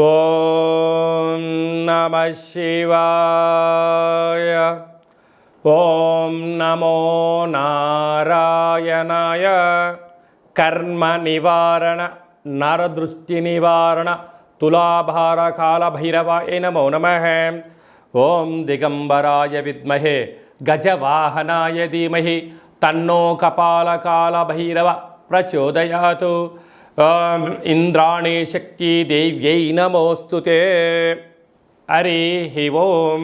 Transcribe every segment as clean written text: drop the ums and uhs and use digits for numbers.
ఓం నమః శివాయ. ఓం నమో నారాయణాయ. కర్మ నివారణ నరదృష్టి నివారణ తులాభార కాల భైరవాయ నమో నమః. ఓం దిగంబరాయ విద్మహే గజవాహనాయ ధీమహి తన్నో కపాలకాల భైరవ ప్రచోదయాతు. ఇంద్రాణి శక్తి దేవ్యై నమోస్తుతే. హరి ఓం.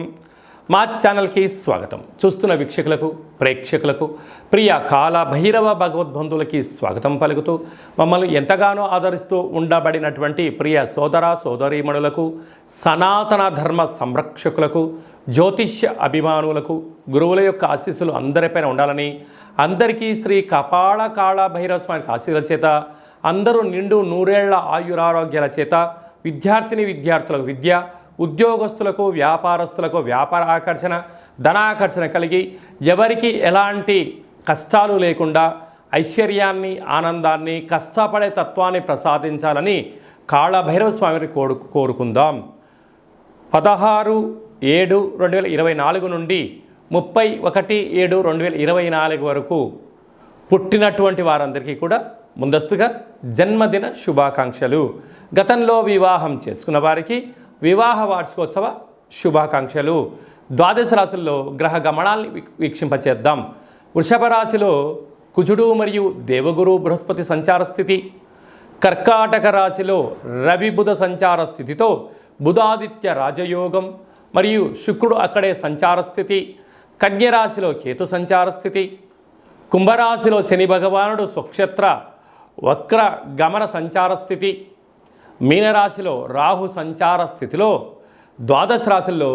మా ఛానల్కి స్వాగతం. చూస్తున్న వీక్షకులకు ప్రేక్షకులకు ప్రియ కాల భైరవ భగవద్బంధువులకి స్వాగతం పలుకుతూ మమ్మల్ని ఎంతగానో ఆదరిస్తూ ఉండబడినటువంటి ప్రియ సోదర సోదరీమణులకు, సనాతన ధర్మ సంరక్షకులకు, జ్యోతిష్య అభిమానులకు గురువుల యొక్క ఆశీస్సులు అందరిపైన ఉండాలని, అందరికీ శ్రీ కపాల కాళ భైరవ స్వామి ఆశీర్వాదాల చేత అందరూ నిండు నూరేళ్ల ఆయురారోగ్యాల చేత విద్యార్థులకు విద్య, ఉద్యోగస్తులకు వ్యాపారస్తులకు వ్యాపార ఆకర్షణ, ధనాకర్షణ కలిగి ఎవరికి ఎలాంటి కష్టాలు లేకుండా ఐశ్వర్యాన్ని, ఆనందాన్ని, కష్టపడే తత్వాన్ని ప్రసాదించాలని కాళభైరవ స్వామిని కోరుకుందాం. 16/7/2024 నుండి 31/7/2024 వరకు పుట్టినటువంటి వారందరికీ కూడా ముందస్తుగా జన్మదిన శుభాకాంక్షలు. గతంలో వివాహం చేసుకున్న వారికి వివాహ వార్షికోత్సవ శుభాకాంక్షలు. ద్వాదశ రాశుల్లో గ్రహ గమనాల్ని వీక్షింపచేద్దాం. వృషభ రాశిలో కుజుడు మరియు దేవగురు బృహస్పతి సంచార స్థితి. కర్కాటక రాశిలో రవి బుధ సంచార స్థితితో బుధాదిత్య రాజయోగం మరియు శుక్రుడు అక్కడే సంచార స్థితి. కన్యరాశిలో కేతు సంచార స్థితి. కుంభరాశిలో శని భగవానుడు స్వక్షేత్ర వక్ర గమన సంచార స్థితి. మీనరాశిలో రాహు సంచార స్థితిలో ద్వాదశ రాశుల్లో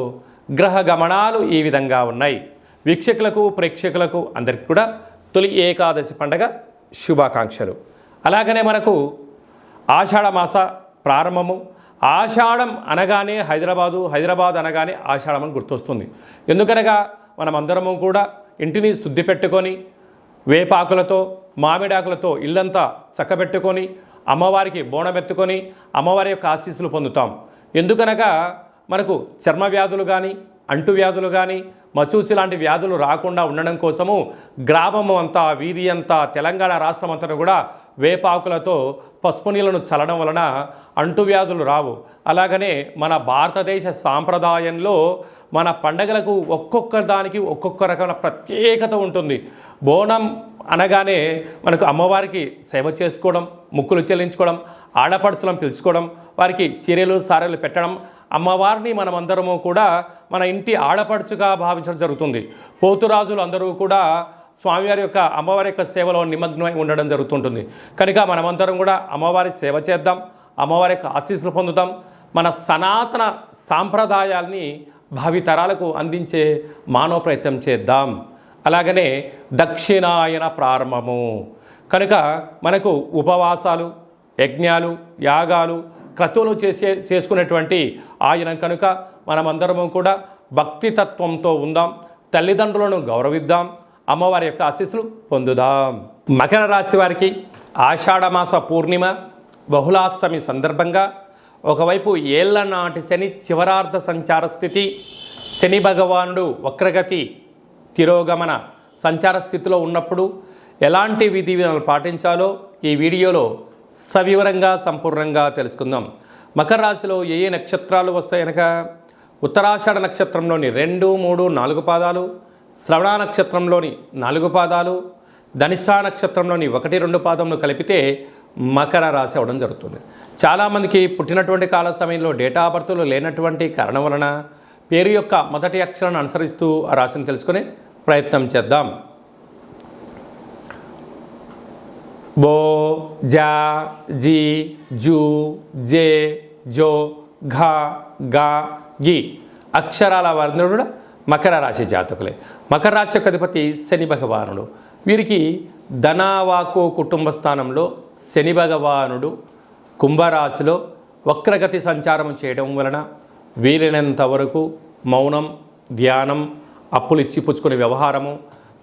గ్రహ గమనాలు ఈ విధంగా ఉన్నాయి. వీక్షకులకు ప్రేక్షకులకు అందరికీ కూడా తొలి ఏకాదశి పండగ శుభాకాంక్షలు. అలాగనే మనకు ఆషాఢ మాస ప్రారంభము. ఆషాఢం అనగానే హైదరాబాద్ అనగానే ఆషాఢం అని గుర్తొస్తుంది. ఎందుకనగా మనమందరము కూడా ఇంటిని శుద్ధి పెట్టుకొని వేపాకులతో మామిడాకులతో ఇల్లంతా చక్కబెట్టుకొని అమ్మవారికి బోనమెత్తుకొని అమ్మవారి యొక్క ఆశీస్సులు పొందుతాం. ఎందుకనగా మనకు చర్మ వ్యాధులు కానీ, అంటువ్యాధులు కానీ, మచూసి లాంటి వ్యాధులు రాకుండా ఉండడం కోసము గ్రామము అంతా, వీధి అంతా, తెలంగాణ రాష్ట్రం అంతా కూడా వేపాకులతో పసుపు నీళ్ళను చల్లడం వలన అంటువ్యాధులు రావు. అలాగనే మన భారతదేశ సాంప్రదాయంలో మన పండగలకు ఒక్కొక్క దానికి ఒక్కొక్క రకమైన ప్రత్యేకత ఉంటుంది. బోనం అనగానే మనకు అమ్మవారికి సేవ చేసుకోవడం, ముక్కులు చెల్లించుకోవడం, ఆడపడుచులను పిలుచుకోవడం, వారికి చీరలు సారెలు పెట్టడం, అమ్మవారిని మనమందరము కూడా మన ఇంటి ఆడపడుచుగా భావించడం జరుగుతుంది. పోతురాజులు అందరూ కూడా స్వామివారి యొక్క అమ్మవారి యొక్క సేవలో నిమగ్నమై ఉండడం జరుగుతుంటుంది. కనుక మనమందరం కూడా అమ్మవారి సేవ చేద్దాం, అమ్మవారి యొక్క ఆశీస్సులు పొందుదాం. మన సనాతన సాంప్రదాయాల్ని భావితరాలకు అందించే మానవ ప్రయత్నం చేద్దాం. అలాగనే దక్షిణాయన ప్రారంభము కనుక మనకు ఉపవాసాలు, యజ్ఞాలు, యాగాలు, క్రతువులు చేసుకునేటువంటి ఆయన కనుక మనమందరము కూడా భక్తితత్వంతో ఉందాం, తల్లిదండ్రులను గౌరవిద్దాం, అమ్మవారి యొక్క ఆశీస్సులు పొందుదాం. మకర రాశి వారికి ఆషాఢమాస పూర్ణిమ బహుళాష్టమి సందర్భంగా ఒకవైపు ఏళ్ల నాటి శని చివరార్ధ సంచార స్థితి, శని భగవానుడు వక్రగతి తిరోగమన సంచార స్థితిలో ఉన్నప్పుడు ఎలాంటి విధి విధానాలు పాటించాలో ఈ వీడియోలో సవివరంగా సంపూర్ణంగా తెలుసుకుందాం. మకర రాశిలో ఏ ఏ నక్షత్రాలు వస్తాయనక ఉత్తరాషాఢ నక్షత్రంలోని 2, 3, 4 పాదాలు, శ్రవణ నక్షత్రంలోని 4 పాదాలు, ధనిష్ఠా నక్షత్రంలోని 1, 2 పాదములు కలిపితే మకర రాశి అవడం జరుగుతుంది. చాలామందికి పుట్టినటువంటి కాల సమయంలో డేటా ఆఫ్ బర్త్లు లేనటువంటి కారణం వలన పేరు యొక్క మొదటి అక్షరాన్ని అనుసరిస్తూ ఆ రాశిని తెలుసుకునే ప్రయత్నం చేద్దాం. బో, జా, జీ, జూ, జే, జో, ఘ, గా, గి అక్షరాల వారందరూ కూడా మకర రాశి జాతకులే. మకర రాశి యొక్క అధిపతి శని భగవానుడు. వీరికి ధనావాకు కుటుంబ స్థానంలో శని భగవానుడు కుంభరాశిలో వక్రగతి సంచారం చేయడం వలన వీలైనంత వరకు మౌనం, ధ్యానం, అప్పులు ఇచ్చి పుచ్చుకునే వ్యవహారము,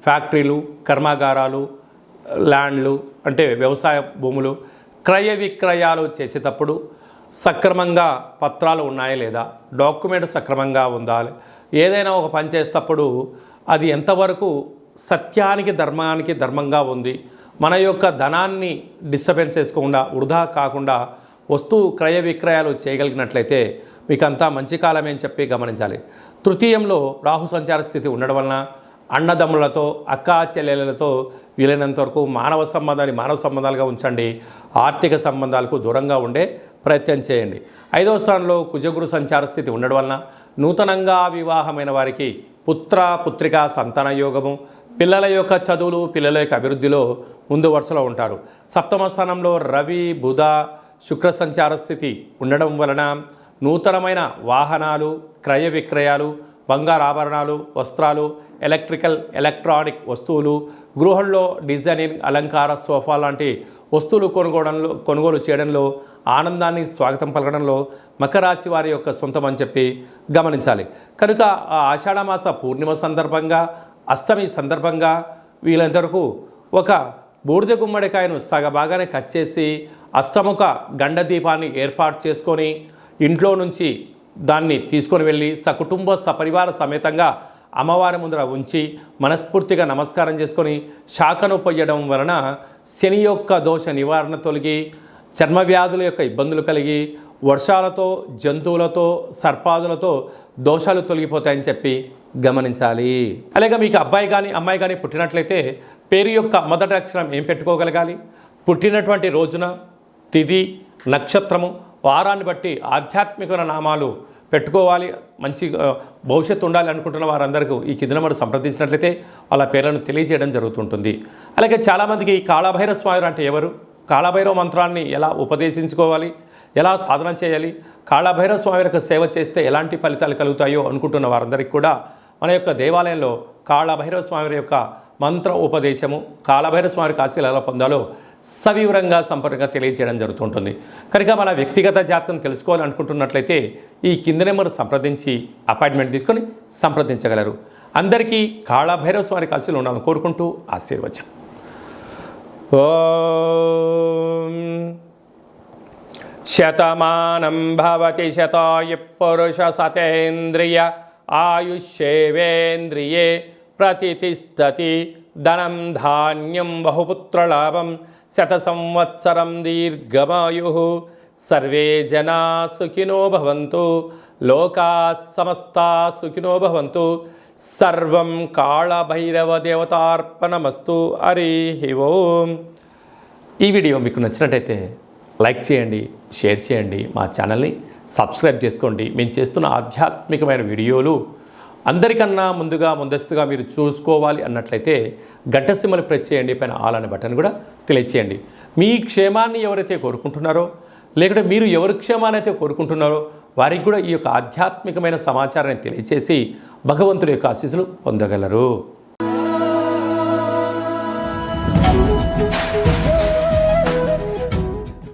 ఫ్యాక్టరీలు, కర్మాగారాలు, ల్యాండ్లు అంటే వ్యవసాయ భూములు క్రయ విక్రయాలు చేసేటప్పుడు సక్రమంగా పత్రాలు ఉన్నాయా లేదా, డాక్యుమెంట్ సక్రమంగా ఉందా, ఏదైనా ఒక పని చేసేటప్పుడు అది ఎంతవరకు సత్యానికి ధర్మానికి ధర్మంగా ఉంది, మన యొక్క ధనాన్ని డిస్టర్బెన్స్ చేసుకోకుండా వృధా కాకుండా వస్తువు క్రయ విక్రయాలు చేయగలిగినట్లయితే మీకు అంతా మంచి కాలమే అని చెప్పి గమనించాలి. తృతీయంలో రాహు సంచార స్థితి ఉండడం వలన అన్నదమ్ములతో అక్కా చెల్లెలతో వీలైనంత వరకు మానవ సంబంధాలుగా ఉంచండి. ఆర్థిక సంబంధాలకు దూరంగా ఉండే ప్రయత్నం చేయండి. 5వ స్థానంలో కుజగురు సంచార స్థితి ఉండడం వలన నూతనంగా వివాహమైన వారికి పుత్రికా సంతాన యోగము, పిల్లల యొక్క చదువులు, పిల్లల యొక్క అభివృద్ధిలో ముందు వరుసలో ఉంటారు. 7వ స్థానంలో రవి బుధ శుక్ర సంచార స్థితి ఉండడం వలన నూతనమైన వాహనాలు, క్రయ విక్రయాలు, బంగారు ఆభరణాలు, వస్త్రాలు, ఎలక్ట్రానిక్ వస్తువులు, గృహంలో డిజైనింగ్, అలంకార, సోఫా లాంటి వస్తువులు కొనుగోలు చేయడంలో, ఆనందాన్ని స్వాగతం పలకడంలో మకర రాశి వారి యొక్క సొంతం అని చెప్పి గమనించాలి. కనుక ఆ ఆషాఢమాస పూర్ణిమ సందర్భంగా, అష్టమి సందర్భంగా వీళ్ళందరకు ఒక బూడిద గుమ్మడికాయను సగభాగానే కట్ చేసి అష్టముఖ గండ దీపాన్ని ఏర్పాటు చేసుకొని ఇంట్లో నుంచి దాన్ని తీసుకొని వెళ్ళి సకుటుంబ సపరివార సమేతంగా అమ్మవారి ముందర ఉంచి మనస్ఫూర్తిగా నమస్కారం చేసుకొని శాఖను పొయ్యడం వలన శని యొక్క దోష నివారణ తొలగి, చర్మ వ్యాధుల యొక్క ఇబ్బందులు కలిగి, వర్షాలతో, జంతువులతో, సర్పాదులతో దోషాలు తొలగిపోతాయని చెప్పి గమనించాలి. అలాగే మీకు అబ్బాయి కానీ అమ్మాయి కానీ పుట్టినట్లయితే పేరు యొక్క మొదటి అక్షరం ఏం పెట్టుకోగలగాలి? పుట్టినటువంటి రోజున, తిథి, నక్షత్రము, వారాన్ని బట్టి ఆధ్యాత్మికమైన నామాలు పెట్టుకోవాలి. మంచి భవిష్యత్తు ఉండాలి అనుకుంటున్న వారందరికీ ఈ కింద నెంబర్ సంప్రదించినట్లయితే వాళ్ళ పేర్లను తెలియజేయడం జరుగుతుంటుంది. అలాగే చాలామందికి కాళభైరవ స్వామి అంటే ఎవరు, కాళభైరవ మంత్రాన్ని ఎలా ఉపదేశించుకోవాలి, ఎలా సాధన చేయాలి, కాళభైరవ స్వామి యొక్క సేవ చేస్తే ఎలాంటి ఫలితాలు కలుగుతాయో అనుకుంటున్న వారందరికీ కూడా మన యొక్క దేవాలయంలో కాళభైరవ స్వామి యొక్క మంత్ర ఉపదేశము, కాళభైరవ స్వామి ఆశీస్సులు ఎలా పొందాలో సవివరంగా సంపూర్ణంగా తెలియజేయడం జరుగుతుంటుంది. కనుక మన వ్యక్తిగత జాతకం తెలుసుకోవాలనుకుంటున్నట్లయితే ఈ కింద నెంబర్ సంప్రదించి అపాయింట్మెంట్ తీసుకొని సంప్రదించగలరు. అందరికీ కాళభైరవ స్వామి ఆశీస్సులు ఉండాలని కోరుకుంటూ ఆశీర్వచనం. ఓం శతమానం భవతి శతాయు పురుష సతేంద్రియ ఆయుష్యేవేంద్రియే ప్రతిష్టతి ధనం ధాన్యం బహుపుత్రలాభం శత సంవత్సరం దీర్ఘమాయు. సర్వే జనా సుఖినో భవంతు, లోకా సమస్తా సుఖినో భవంతు. సర్వం కాళభైరవ దేవతార్పణమస్తు. హరి ఓం. ఈ వీడియో మీకు నచ్చినట్టయితే లైక్ చేయండి, షేర్ చేయండి, మా ఛానల్ని సబ్స్క్రైబ్ చేసుకోండి. మేము చేస్తున్న ఆధ్యాత్మికమైన వీడియోలు అందరికన్నా ముందస్తుగా మీరు చూసుకోవాలి అన్నట్లయితే గంట సింబల్ ప్రెస్ చేయండి, పైన ఆల్ అనే బటన్ కూడా తెలియచేయండి. మీ క్షేమాన్ని ఎవరైతే కోరుకుంటున్నారో, లేకుంటే మీరు ఎవరి క్షేమాన్ని అయితే కోరుకుంటున్నారో వారికి కూడా ఈ యొక్క ఆధ్యాత్మికమైన సమాచారాన్ని తెలియచేసి భగవంతుడి యొక్క ఆశీస్సులు పొందగలరు.